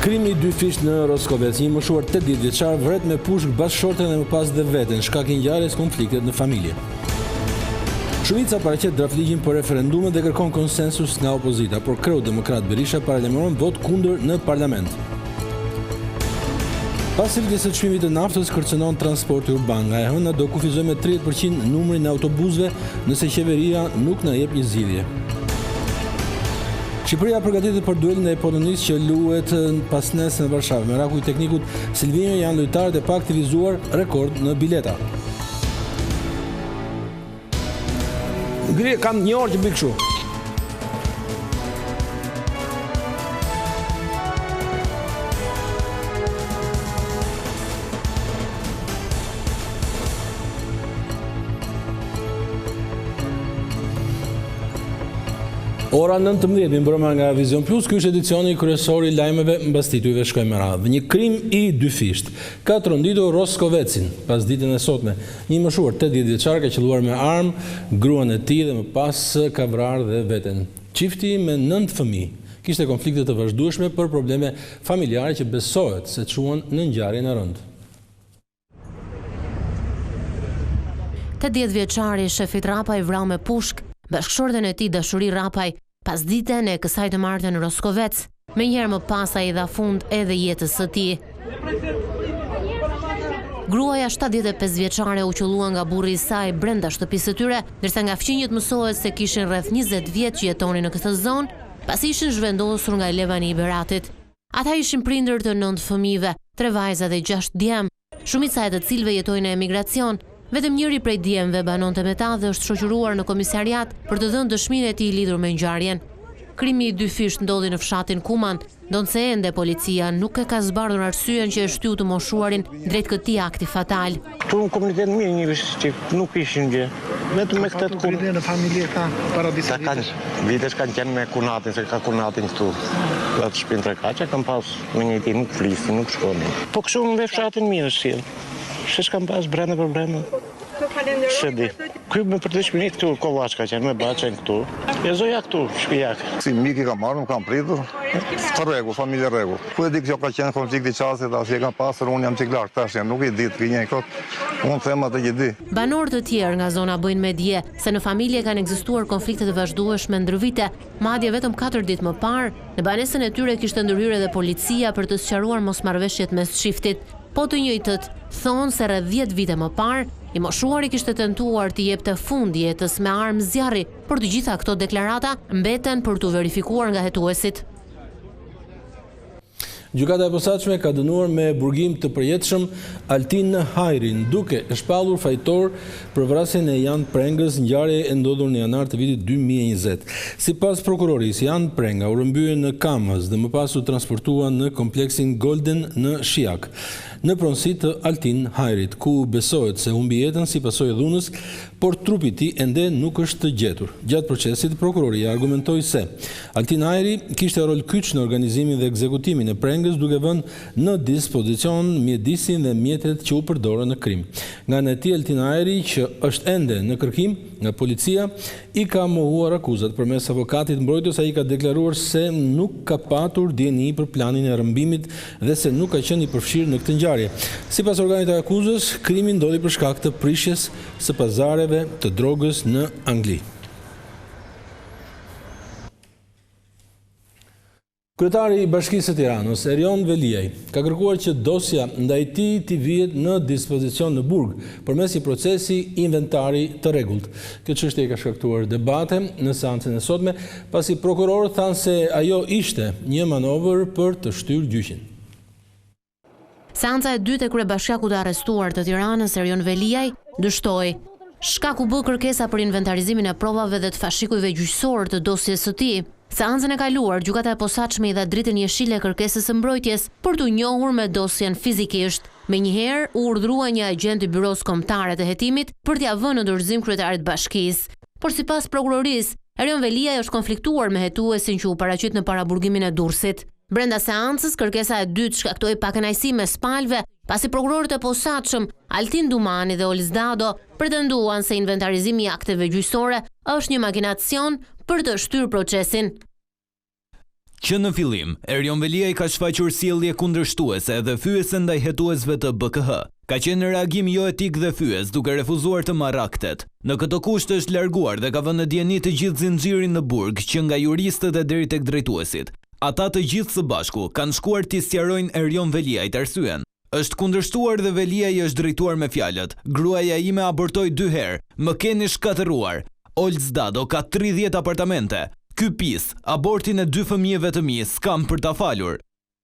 Krimi i dy fisht në Roskovec, një moshuar 80 vjeçar vret me pushk bashkëshorten dhe më pas dhe veten, shkak i ngjarjes konfliktet në familje. Shumica paraqet draftligjin për referendumet dhe kërkon konsensus nga opozita, por kreu demokrat Berisha paralajmëron vot kundër në parlament. Pas rritjes së çmimit të naftës kërcënon transporti urban, nga e hëna do kufizoj me 30% numrin e autobusëve nëse qeveria nuk na jep një zgjidhje. Shqipëria përgatitet për duelin e Polonisë që luhet pas nesër në Varshavë. Me raku i teknikut Silvinjo janë lojtarët e paaktivizuar rekord në bileta. Kam një orë që bëj kështu. Ora 19 mbrëma nga Vision Plus, ky është edicioni kryesor i lajmeve mbas titujve shkojmë me radhë. Një krim i dy fisht ka tronditur Roskovecin pas ditën e sotme. Një moshuar 80 vjeçar ka qelluar me armë gruan e tij dhe më pas ka vrarë dhe veten. Çifti me 9 fëmijë kishte konflikte të vazhdueshme për probleme familjare që besohet se çuan në ngjarjen e rëndë. 80 vjeçari Shefit Rapaj vrau me pushk bashkëshorten e tij Dashuri Rapaj pas ditën e kësaj të martën në Roskovec. Menjëherë më pas ai dha fund edhe jetës së tij. Gruaja 75 vjeçare u qellua nga burri i saj brenda shtëpisë së tyre, ndërsa nga fqinjët mësohet se kishin rreth 20 vjet që jetonin në këtë zonë, pasi ishin zhvendosur nga Levani i Beratit. Ata ishin prindër të 9 fëmijëve, 3 vajza dhe 6 djem, shumica e të cilëve jetojnë në emigracion. Vetëm njëri prej djemve banonte me ta dhe është shoqëruar në komisariat për të dhënë dëshminë e tij lidhur me ngjarjen. Krimi i dy fisht ndodhi në fshatin Kuman, ndonse ende policia nuk e ka zbardhur arsyeën që e shtyu të moshuarin drejt këtij akti fatal. Tu në komunitet mirë një që nuk ishin gjë. Vetëm me këtë kunë në familje ka para disa vitesh kanë qenë me kunatin, se ka kunatin këtu. Atë shtëpinë Trekaçe kam pas me një ditë nuk flisin, nuk shkonin. Po kështu në fshatin mirë është. Shesh kam pas brenda probleme. Shedi. Ky me përditshmëri këtu Kollashka që me baçën këtu. E zoja këtu, shtëpiak. Si miki ka marrë, kam pritur. Të rregull, familje rregull. Ku e di kjo ka qenë konflikt i çastit, as e kam pasur, unë jam çik lart tash, nuk e di të kinj kot. Unë them atë që di. Banorë të tjerë nga zona bëjnë me dje se në familje kanë ekzistuar konflikte të vazhdueshme ndër vite, madje vetëm 4 ditë më parë, në banesën e tyre kishte ndërhyrë edhe policia për të sqaruar mosmarrëveshjet mes çiftit. Po të njëjtët thonë se rreth 10 vite më parë, i moshuari kishte tentuar të jepte fund jetës me armë zjarri, por të gjitha këto deklarata mbeten për të verifikuar nga hetuesit. Gjykata e posaçme ka dënuar me burgim të përjetshëm Altin Hajrin, duke e shpallur fajtor për vrasjen e Jan Prengës, ngjarje e ndodhur në janar të vitit 2020. Sipas prokurorisë, Jan Prenga u rrëmbye në Kamës dhe më pas u transportua në kompleksin Golden në Shiak, në pronësi të Altin Hajrit, ku besohet se humbi jetën si pasojë e dhunës, por trupi i tij ende nuk është gjetur. Gjatë procesit, prokuroria argumentoi se Altin Hajri kishte rol kyç në organizimin dhe ekzekutimin e Prengës, duke vënë në dispozicion mjedisin dhe mjetet që u përdorën në krim. Nga ana e tij, Altin Hajri, që është ende në kërkim nga policia, i ka mohuar akuzat. Përmes avokatit mbrojtës, ai ka deklaruar se nuk ka patur dieni për planin e rrëmbimit dhe se nuk ka qenë i përfshirë në këtë ngjarje. Sipas organit të akuzës, krimi ndodhi për shkak të prishjes së pazareve të drogës në Angli. Kryetari i Bashkisë së Tiranës, Erion Veliaj, ka kërkuar që dosja ndaj tij të vihet në dispozicion në burg përmes një procesi inventari të rregullt. Kjo çështje ka shkaktuar debate në seancën e sotme, pasi prokurorët thanë se ajo ishte një manovër për të shtyrë gjyqin. Seanca e dytë e kryebashkiakut të arrestuar të Tiranës, Erion Veliaj, dështoi. Shkaku bë kërkesa për inventarizimin e provave dhe të fashikujve gjyqësor të dosjes së tij. Seancën e kaluar, gjykata e posaçme i dha dritën jeshile kërkesës së mbrojtjes për të njohur me dosjen fizikisht. Menjëherë u urdhrua një agent i byros kombëtare të hetimit për t'ia vënë në dorëzim kryetarit bashkisë. Por sipas prokurorisë, Erion Veliaj është konfliktuar me hetuesin që u paraqit në paraburgimin e Durrësit. Brenda seancës, kërkesa e dytë shkaktoi pakënaqësi mes palëve, pasi prokurorët e posaçëm Altin Dumani dhe Olis Dado pretenduan se inventarizimi i akteve gjyqësore është një makinacion për të shtyrë procesin. që në fillim, Erion Veliaj ka shfaqur sjellje kundërshtuese dhe fyese ndaj hetuesve të BKH. Ka qenë reagim jo etik dhe fyes, duke refuzuar të marrë aktet. Në këtë kusht është larguar dhe ka vënë në dieni të gjithë zinxhirin në burg, që nga juristët e deri tek drejtuesit. Ata të gjithë së bashku kanë shkuar t'i sqarojnë Erion Veliajt arsyen. Është kundërshtuar dhe Veliaj është drejtuar me fjalët: "Gruaja ime abortoi 2 herë, më keni shkatëruar. Olz Dado ka 30 apartamente. Ky pis, abortin e 2 fëmijëve të mi, s'kam për ta falur."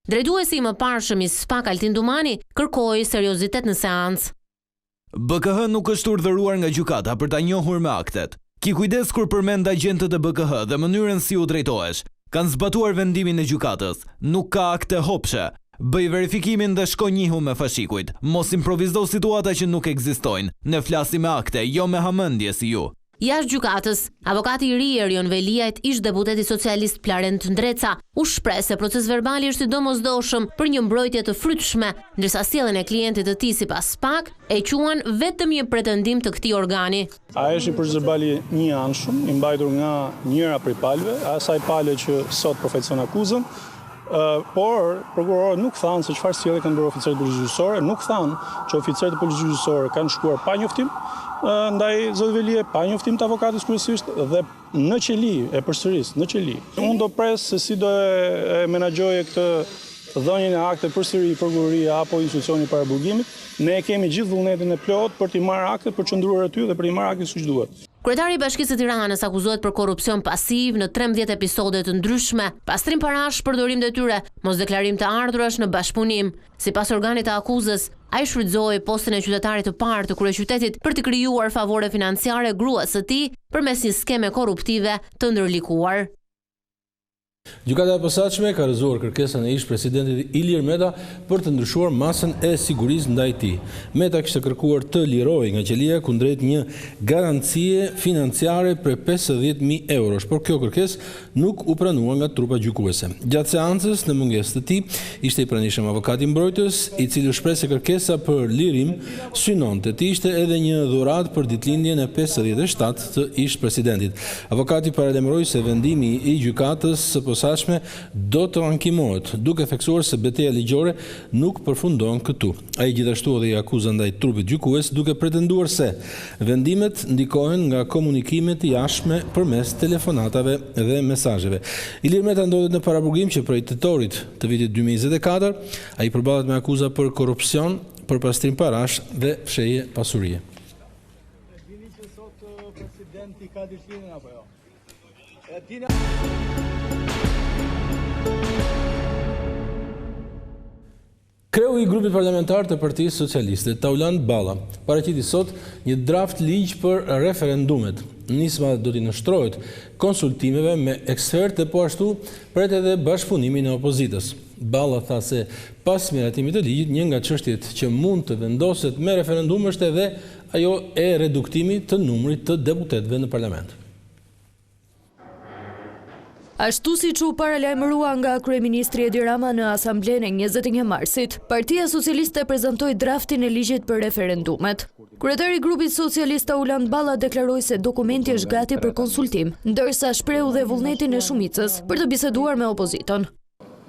Drejtuesi më parshëm i SPAK Altin Dumani kërkoi seriozitet në seancë. BKH nuk është urdhëruar nga gjykata për ta njohur me aktet. Ki kujdes kur përmend agjentët e BKH dhe mënyrën si u drejtohesh. Kanë zbatuar vendimin e gjykatës. Nuk ka akte hopshe. Bëj verifikimin dhe shko njihu me fashikujt. Mos improvizdo situata që nuk ekzistojnë. Ne flasim me akte, jo me hamendje si ju. Jashtë gjykatës, avokati i ri Erion Veliajt, ish deputeti socialist Plarent Ndreca, u shpreh se proces verbali është i domosdoshëm për një mbrojtje të frytshme, ndërsa sjelljen e klientit të tij sipas SPAK e quan vetëm një pretendim të këtij organi. Ai është një proces verbali një anshëm, i mbajtur nga njëra prej palëve, asaj pale që sot përfaqëson akuzën. Por prokurorët nuk thanë se çfarë sjellje kanë bërë oficerët e policisë gjyqësore, nuk thanë që oficerët e policisë gjyqësore kanë shkuar pa njoftim ndaj zot Veliaj, pa njoftim të avokatit kryesisht dhe në qeli e përsëris, në qeli. Unë do pres se si do e menaxhoje këtë dhënien e akte përsëri prokuroria apo institucioni para burgimit. Ne kemi gjithë vullnetin e plot për t'i marrë aktet, për qëndruar aty dhe për t'i marrë aktet siç duhet. Kryetari i Bashkisë së Tiranës akuzohet për korrupsion pasiv në 13 episode të ndryshme, pastrim parash, përdorim detyre, mos deklarim të ardhurash në bashkëpunim. Sipas organit të akuzës, ai shfrytëzoi postën e qytetarit të parë të kryeqytetit për të krijuar favore financiare gruas së tij përmes një skeme korruptive të ndërlikuar. Gjykata e posaçme ka rrëzuar kërkesën e ish-presidentit Ilir Meta për të ndryshuar masën e sigurisë ndaj tij. Meta kishte kërkuar të lirohej nga qelia kundrejt një garancie financiare për 50.000 eurosh, por kjo kërkesë nuk u pranua nga trupa gjykuese. Gjatë seancës, në mungesë të tij, ishte i pranishëm avokati mbrojtës, i cili u shpreh se kërkesa për lirim synonte të ishte edhe një dhuratë për ditëlindjen e 57 të ish-presidentit. Avokati paralajmëroi se vendimi i gjykatës së posaçme do të ankimohet, duke theksuar se betejë ligjore nuk përfundon këtu. Ai gjithashtu edhe i akuzon ndaj trupit gjykues duke pretenduar se vendimet ndikohen nga komunikimet e jashtme përmes telefonatave dhe mesazheve. Ilir Meta ndodhet në paraburgim që prej tetorit të vitit 2024 ai përballet me akuza për korrupsion, për pastrim parash dhe fshehje pasurie. Dini që sot presidenti ka dilësinë apo jo? Kreu i grupit parlamentar të Partisë Socialiste, Tauland Balla, paraqiti sot një draft ligj për referendumet. Nisma do t'i nështrohet konsultimeve me ekspertë dhe po ashtu pret edhe bashkëpunimin e opozitës. Balla tha se pas miratimit të ligjit, një nga çështjet që mund të vendoset me referendum është edhe ajo e reduktimit të numrit të deputetëve në parlament. Ashtu siç u paralajmërua nga kryeministri Edi Rama në asamblen e 21 marsit, Partia Socialiste prezantoi draftin e ligjit për referendumet. Kryetari i grupit socialist Tauland Balla deklaroi se dokumenti është gati për konsultim, ndërsa shprehu dhe vullnetin e shumicës për të biseduar me opozitën.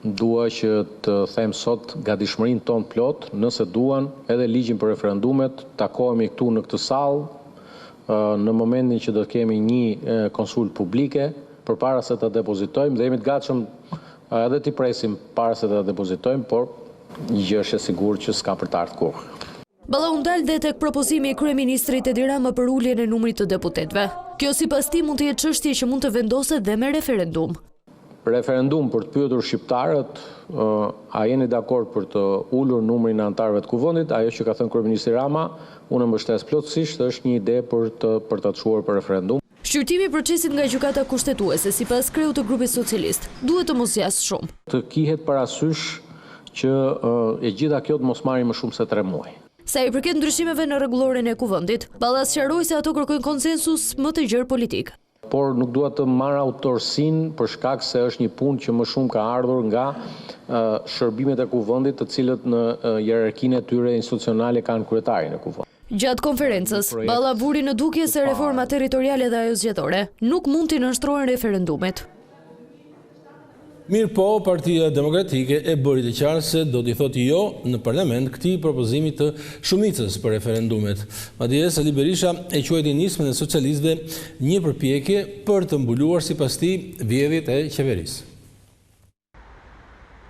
Dua që të them sot gatishmërinë tonë plot, nëse duan edhe ligjin për referendumet, takohemi këtu në këtë sallë në momentin që do të kemi një konsult publike përpara se ta depozitojmë dhe jemi të gatshëm edhe t'i presim para se ta depozitojmë, por një gjë është e sigurt që s'ka për të ardhur kurrë. Balla u ndal dhe tek propozimi i kryeministrit Edi Rama për uljen e numrit të deputetëve. Kjo sipas tij mund të jetë çështje që mund të vendoset dhe me referendum. Referendum për të pyetur shqiptarët, a jeni dakord për të ulur numrin e anëtarëve të kuvendit, ajo që ka thënë kryeministri Rama, unë mbështes plotësisht, është një ide për ta çuar për referendum. Shqyrtimi i procesit nga gjykata kushtetuese sipas kreut të grupit socialist duhet të mos jasë shumë. Të kihet parasysh që e gjitha kjo të mos marrë më shumë se 3 muaj. Sa i përket ndryshimeve në rregulloren e kuvendit, Balla sqaroi se ato kërkojnë konsensus më të gjerë politik. Por nuk dua të marr autorsinë për shkak se është një punë që më shumë ka ardhur nga shërbimet e kuvendit, të cilët në hierarkinë e tyre institucionale kanë kryetarin e kuvendit. Gjatë konferencës, Balla vuri në dukje se reforma territoriale dhe ajo zgjedhore nuk mund t'i nënshtrohen referendumet. Mirë po, Partia Demokratike e bëri të qartë se do t'i thotë jo në parlament këtij propozimit të shumicës për referendumet. Madje Sali Berisha e quajti nismën e socialistëve një përpjekje për të mbuluar sipas tij vjedhjet e qeverisë.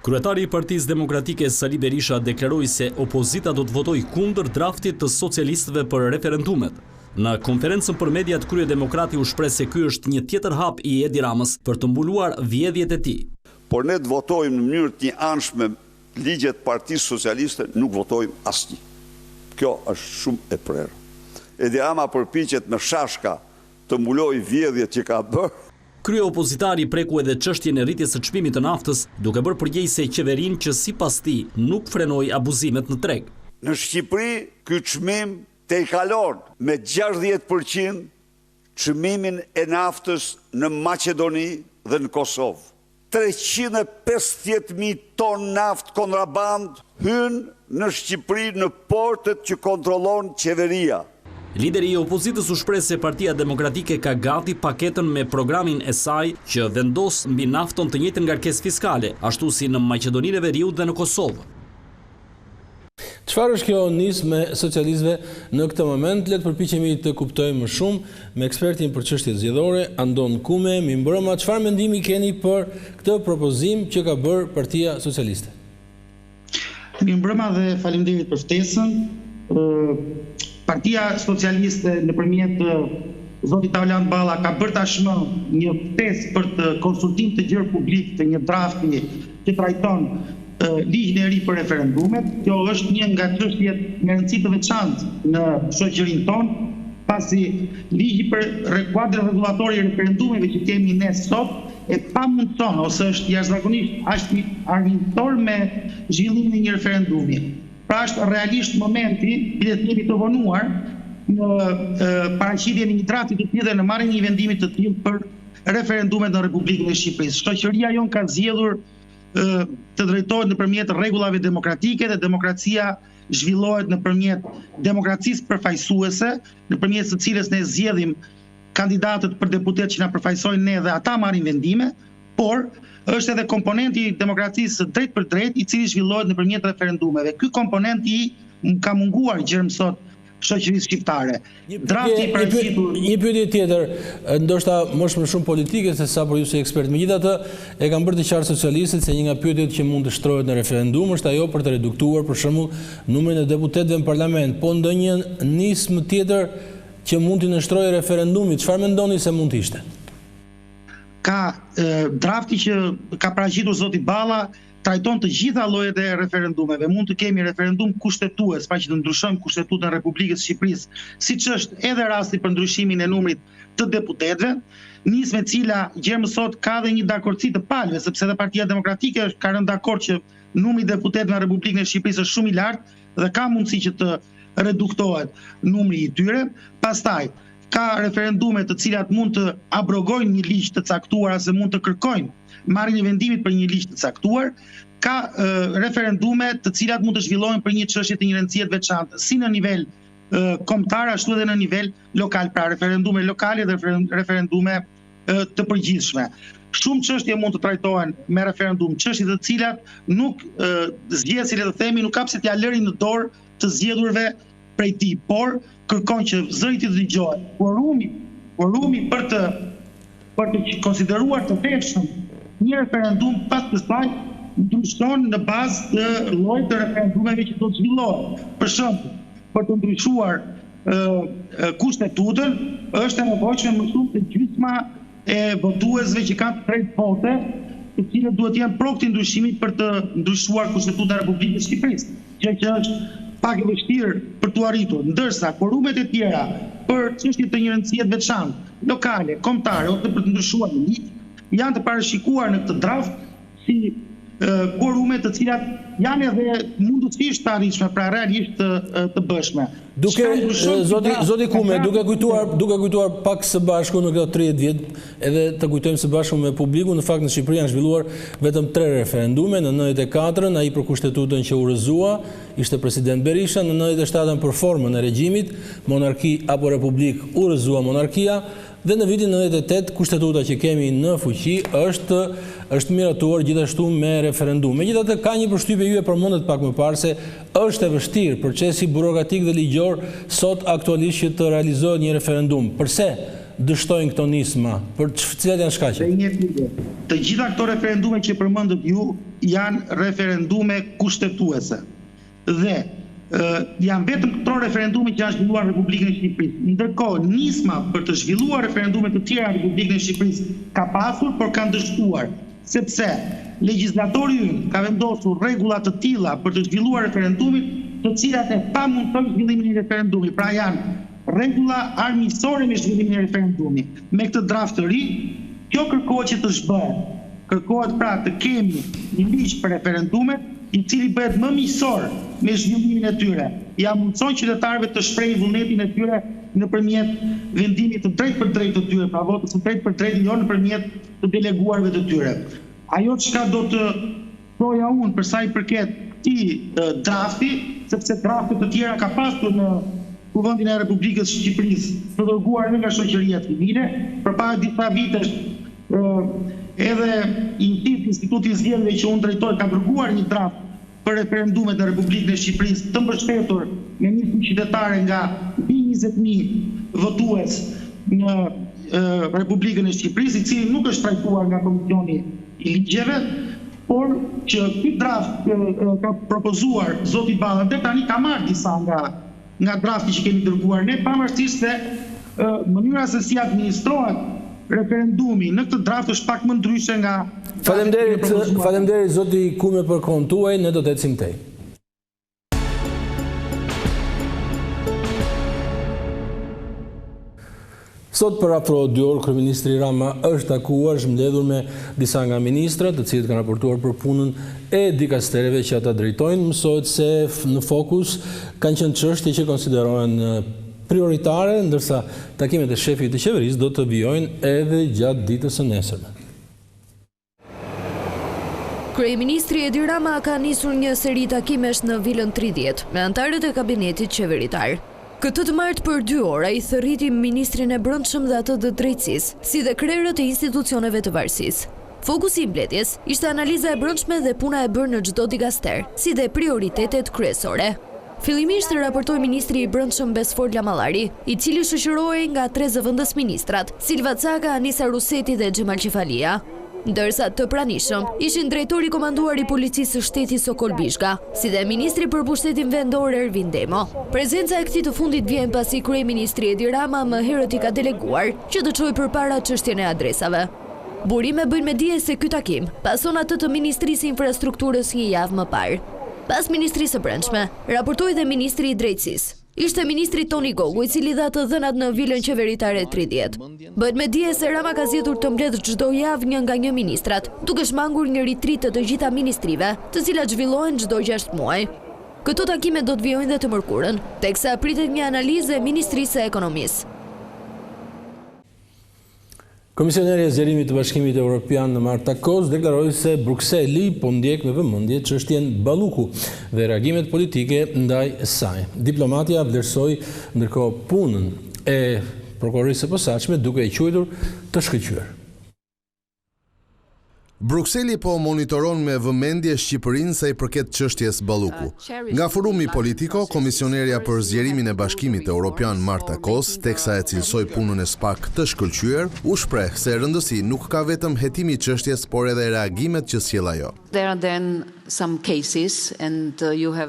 Kryetari i Partisë Demokratike Sali Berisha deklaroi se opozita do të votojë kundër draftit të socialistëve për referendumet. Në konferencën për mediat, kryedemokrati u shpreh se ky është një tjetër hap i Edi Ramës për të mbuluar vjedhjet e tij. Por ne të votojmë në mënyrë të njëanshme ligjet Partisë Socialiste, nuk votojmë asnjë. Kjo është shumë e prerë. Edi Rama përpiqet me shashka të mbulojë vjedhjet që ka bërë. Kryeopozitari preku edhe çështjen e rritjes së çmimit të naftës, duke bërë përgjegjëse qeverinë që sipas tij nuk frenoi abuzimet në treg. Në Shqipëri, ky çmim te i kalon me 60% çmimin e naftës në Maqedoni dhe në Kosovë. 350.000 ton naftë kontraband hyn në Shqipëri në portet që kontrollon qeveria. Lideri i opozitës u shpreh se Partia Demokratike ka gati paketën me programin e saj që vendos mbi nafton të njëjtën ngarkesë fiskale, ashtu si në Maqedoninë e Veriut dhe në Kosovë. Çfarë është kjo nismë me socialistëve në këtë moment? Le të përpiqemi të kuptojmë më shumë me ekspertin për çështje zgjedhore, Andon Kume. Mirëmbrëma, çfarë mendimi keni për këtë propozim që ka bërë Partia Socialiste? Mirëmbrëma dhe faleminderit për ftesën. Partia Socialiste nëpërmjet zotit Taulant Balla ka bërë tashmë një ftesë për të konsultim të gjerë publik të një drafti që trajton ligjin e ri për referendumet. Kjo është një nga çështjet me rëndësi të veçantë në shoqërinë tonë, pasi ligji për kuadrin rregullator i referendumeve që kemi ne sot e pamundson ose është jashtëzakonisht armiqtor me zhvillimin e një referendumi. Pra është realisht momenti i të jemi të vonuar në paraqitjen e një drafti të tillë dhe në marrjen e një vendimi të tillë për referendumet në Republikën e Shqipërisë. Shoqëria jon ka zgjedhur të drejtohet nëpërmjet rregullave demokratike dhe demokracia zhvillohet nëpërmjet demokracisë përfaqësuese, nëpërmjet së cilës ne zgjedhim kandidatët për deputet që na përfaqësojnë ne dhe ata marrin vendime, por është edhe komponenti i demokracisë drejt për drejt i cili zhvillohet nëpërmjet referendumeve. Ky komponent i ka munguar gjerm sot shoqërisë shqiptare. Një pyetje tjetër, ndoshta më shumë politike se sa për ju si ekspert. Megjithatë, e kanë bërë të qartë socialistët se një nga pyetjet që mund të shtrohet në referendum është ajo për të reduktuar për shembull numrin e deputetëve në parlament. Po ndonjë nismë tjetër që mund të nështrojë referendumit, çfarë mendoni se mund të ishte? Ka drafti që ka paraqitur zoti Balla trajton të gjitha llojet e referendumeve. Mund të kemi referendum kushtetues, pa që të ndryshojmë Kushtetutën e Republikës së Shqipërisë, siç është edhe rasti për ndryshimin e numrit të deputetëve, nismë e cila gjermë sot ka dhe një dakordsi të palëve, sepse edhe Partia Demokratike ka rënë dakord që numri i deputetëve në Republikën e Shqipërisë është shumë i lartë dhe ka mundësi që të reduktohet numri i tyre. Pastaj ka referendume të cilat mund të abrogojnë një ligj të caktuar ose mund të kërkojnë marrjen e vendimit për një ligj të caktuar, ka referendume të cilat mund të zhvillohen për një çështje të një rëndësie të veçantë, si në nivel kombëtar ashtu edhe në nivel lokal, pra referendume lokale dhe referendume të përgjithshme. Shumë çështje mund të trajtohen me referendum, çështje të cilat nuk zgjedhësi, le të themi, nuk ka pse t'ia lërin në dorë të zgjedhurve prej tij, por kërkon që zëri të dëgjohet. Forumi për të konsideruar të vlefshëm një referendum pas kësaj ndryshon në bazë të llojit të referendumeve që do të zhvillohen. Për shembull, për të ndryshuar kushtetutën është e nevojshme më shumë se gjysma e votuesve që kanë drejt vote, të cilët duhet jenë pro këtij ndryshimi për të ndryshuar Kushtetutën e Republikës së Shqipërisë, gjë që është pak e vështirë për t'u arritur, ndërsa forumet e tjera për çështje të një rëndësie të veçantë, lokale, kombëtare ose për të ndryshuar një ligj, janë të parashikuar në këtë draft si forume të cilat janë edhe mundësisht të arritshme, pra realisht të bëshme. Zoti Kume, duke kujtuar pak së bashku në këto 30 vjet, edhe të kujtojmë së bashku me publikun, në fakt në Shqipëri janë zhvilluar vetëm 3 referendume, në 94-ën ai për Kushtetutën që u rrëzua, ishte president Berisha, në 97-ën për formën e regjimit, monarki apo republik, u rrëzua monarkia, Dhe në vitin 98 kushtetuta që kemi në fuqi është miratuar gjithashtu me referendum. Megjithatë ka një përshtypje, ju e përmendet pak më parë se është e vështirë procesi burokratik dhe ligjor sot aktualisht që të realizohet një referendum. Përse dështojnë këto nisma? Për cilat janë shkaqet? Të gjitha këto referendume që përmendët ju janë referendume kushtetuese. Dhe janë vetëm këto referendume që janë zhvilluar në Republikën e Shqipërisë. Ndërkohë, nisma për të zhvilluar referendume të tjera në Republikën e Shqipërisë ka pasur, por kanë dështuar, sepse legjislatori ynë ka vendosur rregulla të tilla për të zhvilluar referendumin, të cilat e pamundson zhvillimin e referendumit. Pra janë rregulla armiqësore me zhvillimin e referendumit. Me këtë draft të ri, kjo kërkohet që të zhbëhet. Kërkohet pra të kemi një ligj për referendumet, i cili bëhet më miqësor me zhvillimin e tyre. Ja mundson qytetarëve të shprehin vullnetin e tyre nëpërmjet vendimit të drejtë për drejtë të tyre, pra votës së drejtë për drejtë, jo nëpërmjet të deleguarve të tyre. Ajo çka do të thoja unë për sa i përket këtij drafti, sepse drafte të tjera ka pasur në Kuvendin e Republikës së Shqipërisë të dërguar nga shoqëria civile, përpara disa vitesh edhe Instituti i Zgjedhjeve që unë drejtoj ka dërguar një draft për referendumet e Republikën e Shqipërisë të mbështetur me një fuqi qytetare nga 20.000 votues në Republikën e Shqipërisë, i cili nuk është trajtuar nga Komisioni i Ligjeve, por që ky draft ka propozuar zoti Balla dhe tani ka marrë disa nga drafti që kemi dërguar ne, pavarësisht se mënyra se si administrohet referendumi në këtë draft është pak më ndryshe nga... Faleminderit zoti Kume për kohën tuaj, ne do të ecim tej. Sot për afro 2 orë, kryeministri Rama është takuar, është mbledhur me disa nga ministrat, të cilët kanë raportuar për punën e dikastereve që ata drejtojnë. Mësohet se në fokus kanë qenë çështje që konsiderohen prioritare, ndërsa takimet e shefit të qeverisë do të vijojnë edhe gjatë ditës së nesërme. Kryeministri Edi Rama ka nisur një seri takimesh në Vilën 30 me anëtarët e kabinetit qeveritar. Këtë të martë për 2 orë i thërriti ministrin e brendshëm dhe atë të drejtësisë, si dhe krerët e institucioneve të varësisë. Fokusi i mbledhjes ishte analiza e brendshme dhe puna e bërë në çdo dikaster, si dhe prioritetet kryesore. Fillimisht raportoi ministri i brendshëm Besfor Lamallari, i cili shoqërohej nga 3 zëvendës ministrat, Silva Caka, Anisa Ruseti dhe Xhemal Qifalia. Ndërsa të pranishëm ishin drejtori komanduar i policisë së shtetit Sokol Bishka, si dhe ministri për pushtetin vendor Ervin Demo. Prezenca e këtij të fundit vjen pasi kryeministri Edi Rama më herët i ka deleguar që të çojë përpara çështjen e adresave. Burime bëjnë me dije se ky takim pason atë të Ministrisë Infrastrukturës një javë më parë. Pas Ministrisë së Brendshme, raportoi dhe ministri i drejtësisë. Ishte ministri Toni Gogu, i cili dha të dhënat në Vilën Qeveritare 30. Bëhet me dije se Rama ka zgjedhur të mbledh çdo javë një nga një ministrat, duke shmangur një ritrit të gjitha ministrive, të cilat zhvillohen çdo 6 muaj. Këto takime do të vijojnë dhe të mërkurën, teksa pritet një analizë e Ministrisë së Ekonomisë. Komisioneri e Zgjerimit të Bashkimit Evropian Marta Kos deklaroi se Brukseli po ndjek me vëmendje çështjen Balluku dhe reagimet politike ndaj saj. Diplomatja vlerësoi ndërkohë punën e prokurorisë së posaçme duke e quajtur të shkëlqyer. Brukseli po monitoron me vëmendje Shqipërinë sa i përket çështjes Balluku. Nga Forumi Politiko, komisionerja për zgjerimin e Bashkimit Evropian Marta Kos, teksa e cilësoi punën e SPAK të shkëlqyer, u shpreh se rëndësi nuk ka vetëm hetimi i çështjes, por edhe reagimet që sjell ajo.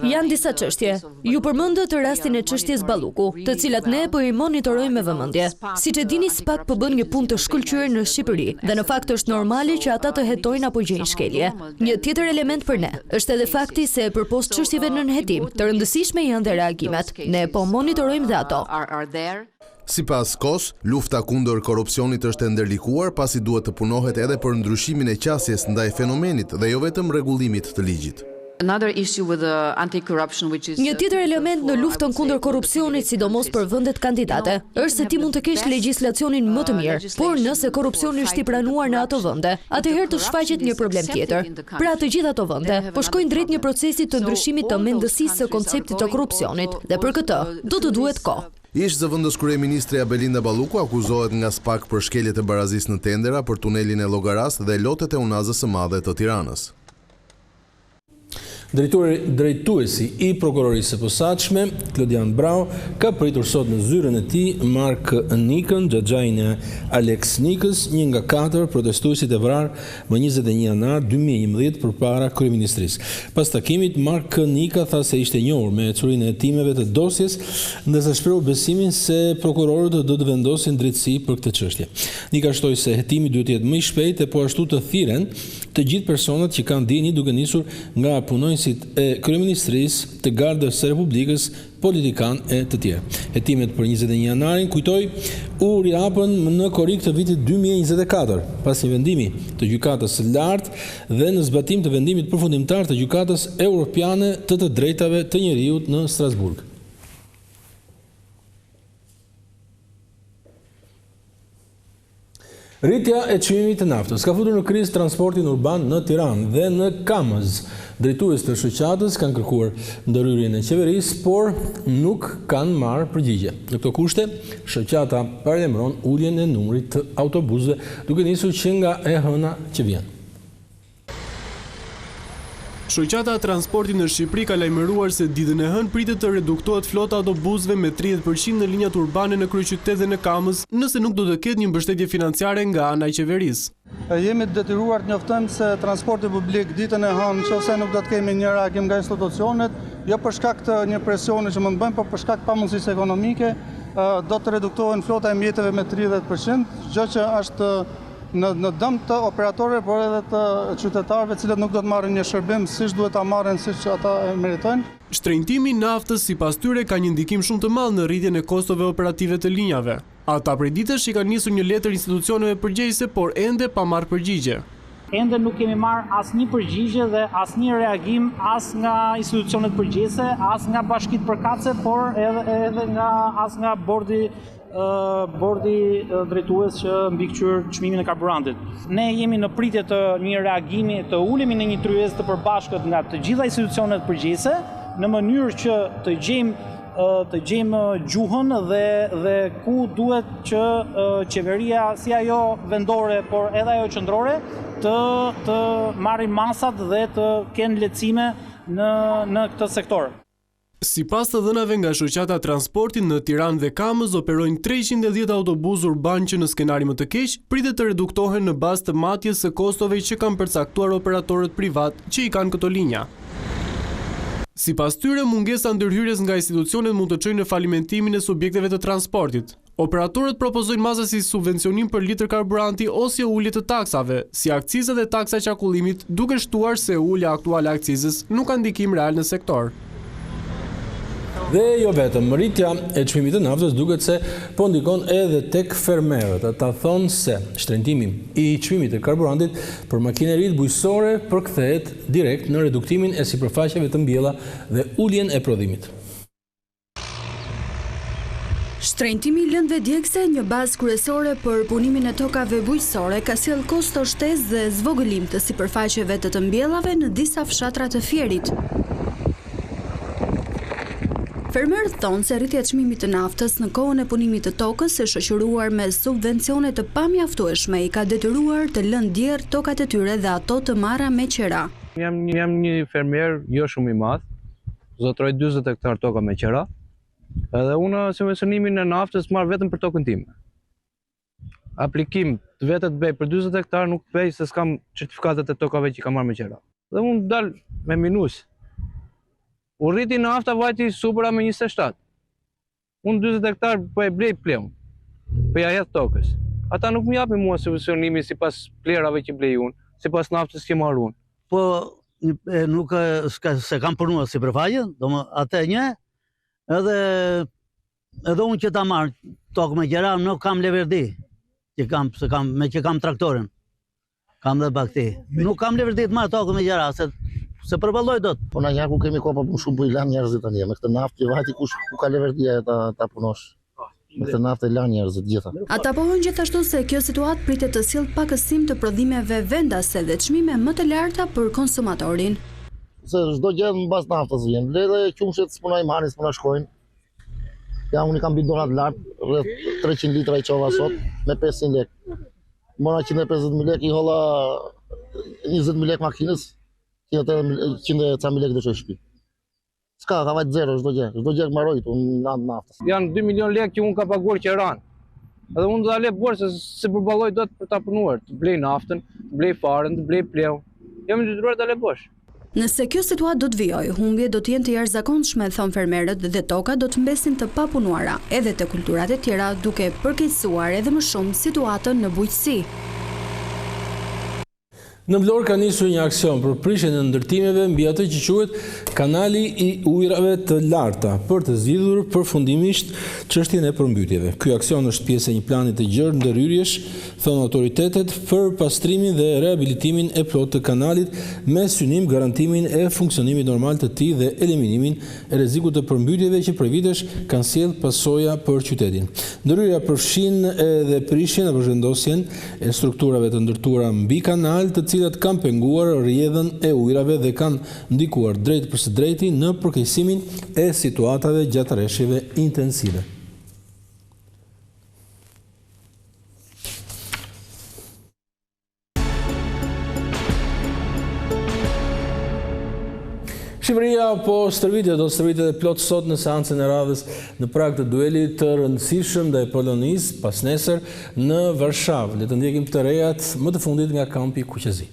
Janë disa çështje. Ju përmendët rastin e çështjes Balluku, të cilat ne po i monitorojmë me vëmendje. Siç e dini, SPAK po bën një punë të shkëlqyer në Shqipëri dhe në fakt është normale që ata të hetojnë apo gjejnë shkelje. Një tjetër element për ne është edhe fakti se përpos çështjeve në hetim, të rëndësishme janë dhe reagimet. Ne po monitorojmë dhe ato. Sipas Kos, lufta kundër korrupsionit është e ndërlikuar pasi duhet të punohet edhe për ndryshimin e qasjes ndaj fenomenit dhe jo vetëm rregullimit të ligjit. Një tjetër element në luftën kundër korrupsionit, sidomos për vendet kandidate, është se ti mund të kesh legjislacionin më të mirë, por nëse korrupsioni është i pranuar në ato vende, atëherë të shfaqet një problem tjetër. Pra të gjitha ato vende po shkojnë drejt një procesi të ndryshimit të mendësisë së konceptit të korrupsionit, dhe për këtë do të duhet kohë. Ish zëvendës kryeministrja Belinda Balluku akuzohet nga SPAK për shkeljet e barazisë në tendera për tunelin e Llogaras dhe lotet e Unazës së Madhe të Tiranës. Drejtuesi i prokurorisë së posaçme, Klodian Brau, ka pritur sot në zyrën e tij Mark Nikën, xhaxhain e Alex Nikës, një nga 4 protestuesit e vrarë më 21 janar 2011 përpara kryeministrisë. Pas takimit, Mark Nika tha se ishte njohur me ecurinë e hetimeve të dosjes, ndërsa shprehu besimin se prokurorët do të vendosin drejtësi për këtë çështje. Nika shtoi se hetimi duhet të jetë më i shpejtë e po ashtu të thirren të gjithë personat që kanë dini duke nisur nga punonësit e kryeministrisë, të Gardës së Republikës, politikan e të tjerë. Hetimet për 21 janarin, kujtoj, u riapën në korrik të vitit 2024, pas një vendimi të gjykatës së lartë dhe në zbatim të vendimit përfundimtar të gjykatës europiane të drejtave të njeriut në Strasburg. Rritja e çmimit të naftës ka futur në krizë transportin urban në Tiranë dhe në Kamëz. Drejtues të shoqatës kanë kërkuar ndërhyrjen e qeverisë, por nuk kanë marrë përgjigje. Në këto kushte, shoqata paralajmëron uljen e numrit të autobusëve, duke nisur që nga e hëna që vjen. Shoqata e transportit në Shqipëri ka lajmëruar se ditën e hënë pritet të reduktohet flota autobusëve me 30% në linjat urbane në kryeqytet dhe në Kamëz, nëse nuk do të ketë një mbështetje financiare nga ana e qeverisë. Jemi të detyruar të njoftojmë se transporti publik ditën e hënë, nëse nuk do të kemi një reagim nga institucionet, jo për shkak të një presioni që mund të bëjmë, por për shkak të pamundësisë ekonomike, do të reduktohen flota e mjeteve me 30%, gjë që është në dëm të operatorëve, por edhe të qytetarëve, cilët nuk do të marrin një shërbim siç duhet ta marrin, siç ata e meritojnë. Shtrëngtimi i naftës sipas tyre ka një ndikim shumë të madh në rritjen e kostove operative të linjave. Ata prej ditësh i kanë nisur një letër institucioneve përgjegjëse, por ende pa marrë përgjigje. Ende nuk kemi marrë asnjë përgjigje dhe asnjë reagim as nga institucionet përgjegjëse, as nga bashkitë përkatëse, por edhe as nga bordi drejtues që mbikëqyr çmimin e karburantit. Ne jemi në pritje të një reagimi, të ulemi në një tryezë të përbashkët nga të gjitha institucionet përgjegjëse, në mënyrë që të gjejmë gjuhën dhe ku duhet që qeveria, si ajo vendore, por edhe ajo qendrore, të marrin masat dhe të kenë lehtësime në këtë sektor. Sipas të dhënave nga shoqata e transportit, në Tiranë dhe Kamëz operojnë 310 autobusë urban që në skenari më të keq pritet të reduktohen në bazë të matjes së kostove që kanë përcaktuar operatorët privat që i kanë këto linja. Sipas tyre, mungesa ndërhyrjes nga institucionet mund të çojë në falimentimin e subjekteve të transportit. Operatorët propozojnë masa si subvencionim për litër karburanti ose ulje të taksave, si akciza dhe taksa qarkullimit, duke shtuar se ulja aktuale e akcizës nuk ka ndikim real në sektor. Dhe jo vetëm, rritja e çmimit të naftës duket se po ndikon edhe tek fermerët. Ata thonë se shtrëngtimi i çmimit të karburantit për makineritë bujqësore përkthehet direkt në reduktimin e sipërfaqeve të mbjella dhe uljen e prodhimit. Shtrëngtimi i lëndëve djegëse, një bazë kryesore për punimin e tokave bujqësore, ka sjell kosto shtesë dhe zvogëlim të sipërfaqeve të mbjellave në disa fshatra të Fierit. Fermerët thonë se rritja e çmimit të naftës në kohën e punimit të tokës, e shoqëruar me subvencione të pamjaftueshme, i ka detyruar të lënë djerë tokat e tyre dhe ato të marra me qera. Jam një fermer jo shumë i madh, zotroj 40 hektar toka me qera, edhe unë subvencionimin e naftës marr vetëm për tokën time. Aplikim të vetë të bëj për 40 hektar nuk bëj se s'kam certifikatet e tokave që kam marrë me qera. Dhe unë dal me minus. U rriti nafta vajti supra me 27. Unë 40 hektar po e blej pleun, po ja hedh tokës. Ata nuk më japin mua subvencionimi sipas plerave që blej unë, sipas naftës që marr unë. Po nuk se kam punuar sipërfaqe, domethënë atë një, edhe unë që ta marr tokë me gjera nuk kam leverdi, që kam traktorin. Kam dhe bakti. Nuk kam leverdi të marr tokë me gjera, se përballoj dot. Po na ku kemi kopa më shumë po i lan njerëzit tani, me këtë naftë vajti ku ka levertia ta punosh. Me këtë naftë lan njerëzit gjitha. Ata pohojnë gjithashtu se kjo situatë pritet të sjellë pakësim të prodhimeve vendase dhe çmime më të larta për konsumatorin. Se çdo gjë mbas naftës vjen. Le dhe qumshet s'punoj marrin, s'puna shkojnë. Ja, unë kam bidona të lartë, rreth 300 litra i qova sot, me 500 lek. Mora 150.000 lek, i holla 20.000 lek makinës, 100.000 lek dhe që shpi. Ska, ka vajtë zero, çdo gjë marojt, unë në naftës. Janë 2 milion lek që unë ka paguar që ranë. Edhe unë do ta lë borë se përballoj dot për ta punuar, të blej naftën, të blej farën, të blej pleu. Jam i detyruar ta lë bosh. Nëse kjo situatë do të vijojë, humbje do të jenë të jashtëzakonshme, thon fermerët, dhe toka do të mbesin të papunuara, edhe te kulturat e tjera, duke përkeqësuar edhe më shumë situatën në bujqësi. Në Vlorë ka nisur një aksion për prishjen e ndërtimeve mbi atë që quhet kanali i ujrave të larta për të zgjidhur përfundimisht çështjen e përmbytjeve. Ky aksion është pjesë e një plani të gjerë ndërhyrjesh, thon autoritetet, për pastrimin dhe rehabilitimin e plotë të kanalit me synim garantimin e funksionimit normal të tij dhe eliminimin e rrezikut të përmbytjeve që për vitesh kanë sjellë pasoja për qytetin. Ndërhyrja përfshin edhe prishjen apo zhvendosjen e strukturave të ndërtuara mbi kanal, të cilat kanë penguar rrjedhën e ujrave dhe kanë ndikuar drejt për së drejti në përkeqësimin e situatave gjatë rreshjeve intensive. Shqipëria do stërvitet e plot sot në seancën e radhës në prag të duelit të rëndësishëm ndaj Polonisë pas nesër në Varshavë. Le të ndjekim të rejat më të fundit nga kampi Kuqezi.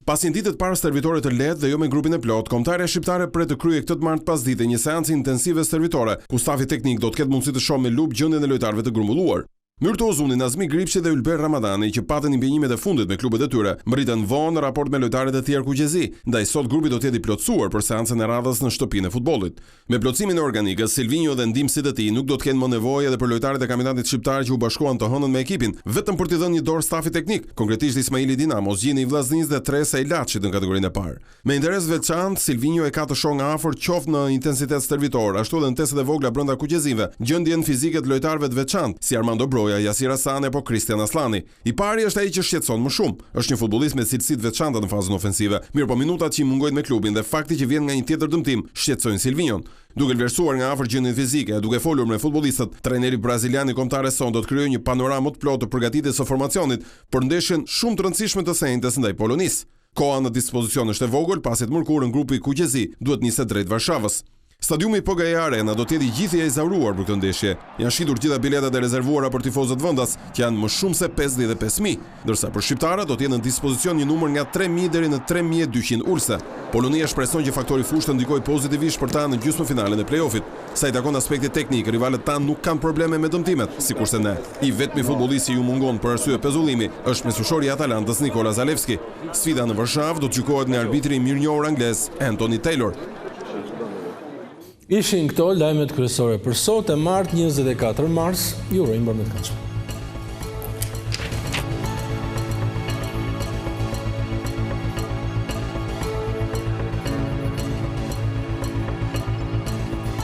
Pas një ditë të parë stërvitore të lehtë dhe jo me grupin e plot, kombëtarja shqiptare pret të kryejë këtë të martë pasdite një seancë intensive stërvitore, ku stafi teknik do të ketë mundësi të shohë me lupë gjendjen e lojtarëve të grumbulluar. Myrto Ozuni, Nazmi Gripçi dhe Ylber Ramadani, që patën impenjimet e fundit me klubet e tyre, mbritën vonë në raport me lojtarët e tjerë kuqezi, ndaj sot grupi do të jetë i plotësuar për seancën e radhës në shtëpinë e futbollit. Me plotësimin e organikës, Silvinho dhe ndihmësit e tij nuk do të kenë më nevojë edhe për lojtarët e kampionatit shqiptar që u bashkuan të hënën me ekipin, vetëm për t'i dhënë një dorë stafi teknik, konkretisht Ismaili Dinamo, Zgjini i Vllaznis dhe Tresa Ilaçit në kategorinë e parë. Me interes veçantë, Silvinho e ka të shohë nga afër qoftë në intensitet stërvitor, ashtu edhe në testet e vogla brenda kuqezive, gjendjen fizike të lojtarëve të veçantë, si Armando Broja, Yasir Hasani apo Kristian Aslani. I pari është ai që shqetëson më shumë. Është një futbollist me cilësi të veçanta në fazën ofensive. Mirë, po minutat që i mungojnë me klubin dhe fakti që vjen nga një tjetër dëmtim shqetësojnë Silvinhon. Duke vlerësuar nga afër gjendjen fizike, duke folur me futbollistët, trajneri brazilian i kombëtarës son do të krijojë një panoramë të plotë të përgatitjes së formacionit për ndeshjen shumë të rëndësishme të shenjtës ndaj Polonisë. Koha në dispozicion është e vogël, pasi të mërkurën grupi Kuqezi duhet nisë drejt Varshavës. Stadiumi PGA Arena do të jetë i gjithë i ezauruar për këtë ndeshje. Janë shitur gjitha biletat e rezervuara për tifozët vendas, që janë më shumë se 55.000, ndërsa për shqiptarët do të jetë në dispozicion një numër nga 3.000 deri në 3.200 ulse. Polonia shpreson që faktori fushë të ndikojë pozitivisht për ta në gjysmëfinalen e play-offit. Sa i takon aspektit teknik, rivalët tanë nuk kanë probleme me dëmtimet, sikurse ne. I vetmi futbollisti ju mungon për arsye pezullimi është mesueshori i Atalantës Nikola Zalewski. Sfida në Varshavë do të gjykohet nga arbitri i mirënjohur anglez Anthony Taylor. Ishin këto lajmet kryesore për sot, e martë 24 mars, ju urojmë mbarëmjet këndshme.